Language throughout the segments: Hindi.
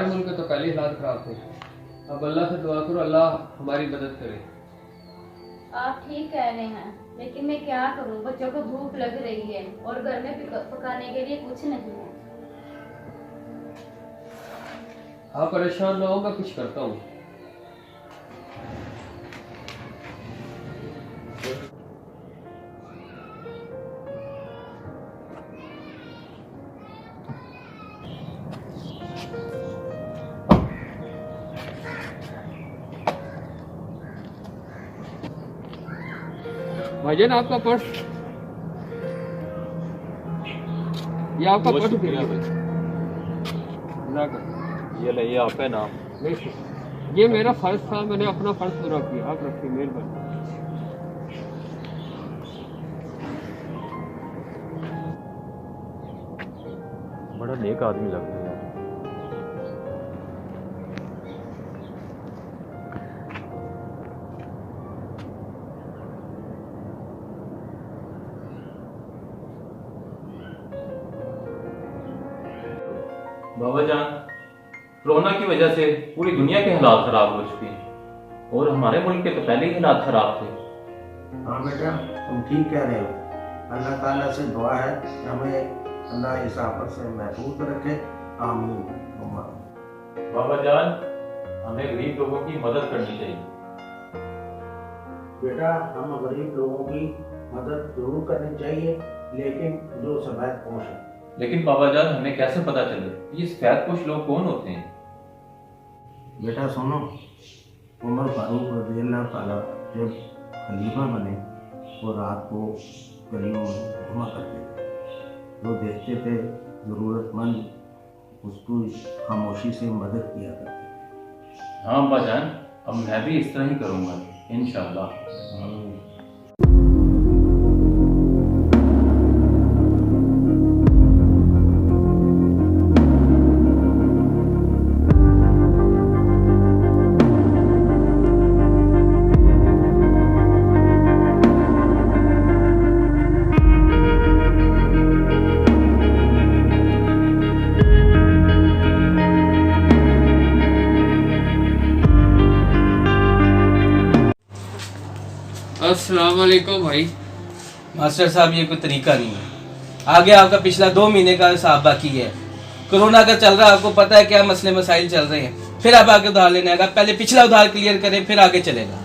हमारे मुल्क के तो पहले हालात खराब थे। अब अल्लाह से दुआ करो, अल्लाह हमारी मदद करे। आप ठीक कह रहे हैं, लेकिन मैं क्या करूं, बच्चों को भूख लग रही है और घर में पकाने के लिए कुछ नहीं है। आप परेशान ना हो, मैं कुछ करता हूँ। भाईजान आपका पर्स, ये आपका पर्स दे दिया भाई। ये ले, ये आपका नाम। ये मेरा फर्ज था, मैंने अपना फर्ज पूरा किया। आप रखिए, मेहरबानी। बड़ा नेक आदमी लगता है यार। बाबा जान, कोरोना की वजह से पूरी दुनिया के हालात खराब हो चुके हैं और हमारे मुल्क के तो पहले ही हालात खराब थे। हाँ बेटा, तुम ठीक कह रहे हो। अल्लाह ताला से दुआ है कि हमें अल्लाह इस आफत से महफूज रखे। आमीन। बाबा जान, हमें गरीब लोगों की मदद करनी चाहिए। बेटा, हम गरीब लोगों की मदद जरूर करनी चाहिए, लेकिन जो सफेद पोश है। लेकिन बाबा जान, हमें कैसे पता चले ये सफेदपोश लोग कौन होते हैं? बेटा सुनो, उमर फारूक रज़ियल्लाहु ताला जब खलीफा बने वो रात को गलियों में घुमा करते थे। जो देखते थे ज़रूरतमंद उसको खामोशी से मदद किया करते। हाँ अम्बा जान, अब मैं भी इस तरह ही करूँगा इंशाअल्लाह। अस्सलाम वालेकुम भाई। मास्टर साहब, ये कोई तरीका नहीं है। आगे आपका पिछला 2 महीने का हिसाब बाकी है। कोरोना का चल रहा है, आपको पता है क्या मसले मसाइल चल रहे हैं। फिर आप आगे उधार लेने आएगा, पहले पिछला उधार क्लियर करें फिर आगे चलेगा।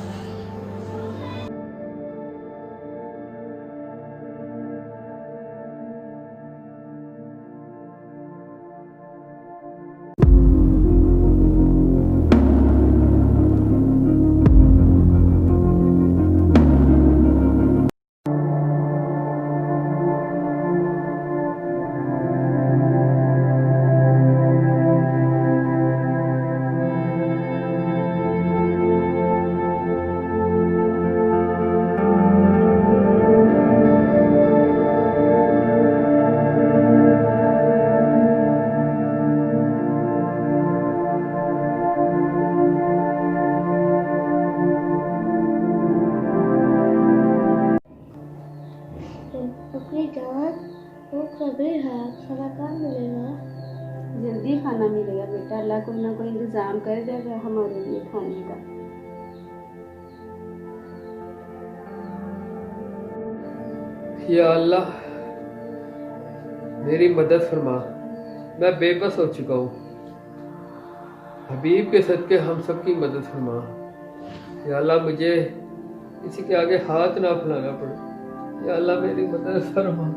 अपनी जान वो कभी है, खाना कहाँ मिलेगा? जल्दी खाना मिलेगा बेटा, अल्लाह कोई ना कोई इंतजाम कर देगा हमारे लिए खाने का। या अल्लाह मेरी मदद फरमा, मैं बेबस हो चुका हूँ। हबीब के सदके हम सब की मदद फरमा। या अल्लाह मुझे किसी के आगे हाथ ना फैलाना पड़े। या अल्लाह मेरी मदद फरमा।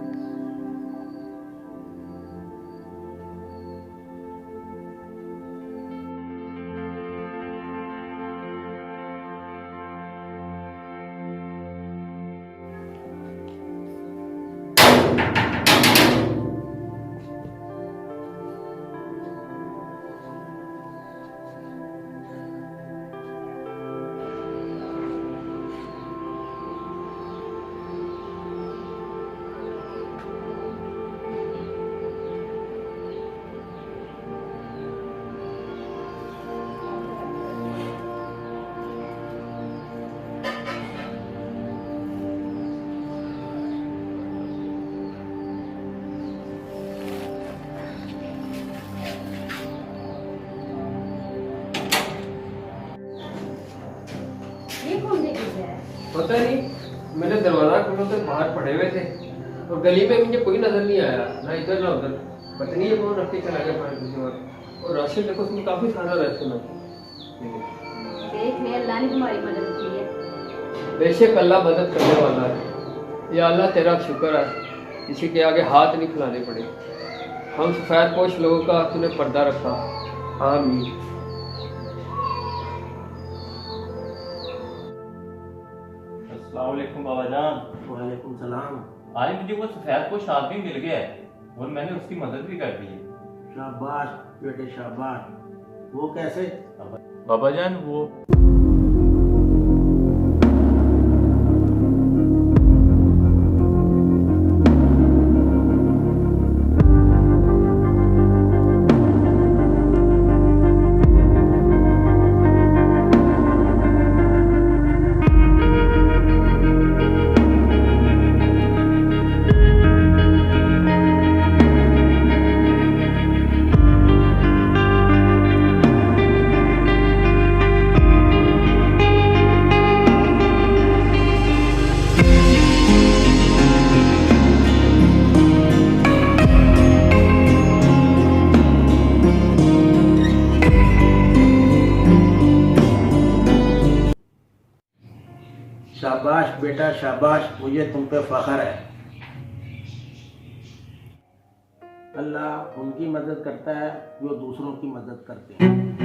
पता नहीं, मैंने दरवाजा खोला तो बाहर पड़े हुए थे और गली में मुझे कोई नजर नहीं आया, ना इधर ना उधर। पता नहीं ये कौन रख के चला गया पानी किसी और राशन देखो उसमें काफी सारा राशन है। देख ले, अल्लाह ने तुम्हारी मदद की है। बेशक अल्लाह मदद करने वाला है। या अल्लाह तेरा शुक्र है, किसी के आगे हाथ नहीं फैलाने पड़े। हम सफेद पोश लोगों का तूने पर्दा रखा। आमीन। अस्सलाम वालेकुम बाबा जान। वालेकुम सलाम। आज मुझे वो सफेद पोश आदमी मिल गया है और मैंने उसकी मदद भी कर दी है। शाबाश बेटे शाबाश। वो कैसे? बाबा जान वो शाबाश बेटा शाबाश, मुझे तुम पे फख्र है। अल्लाह उनकी मदद करता है जो दूसरों की मदद करते हैं।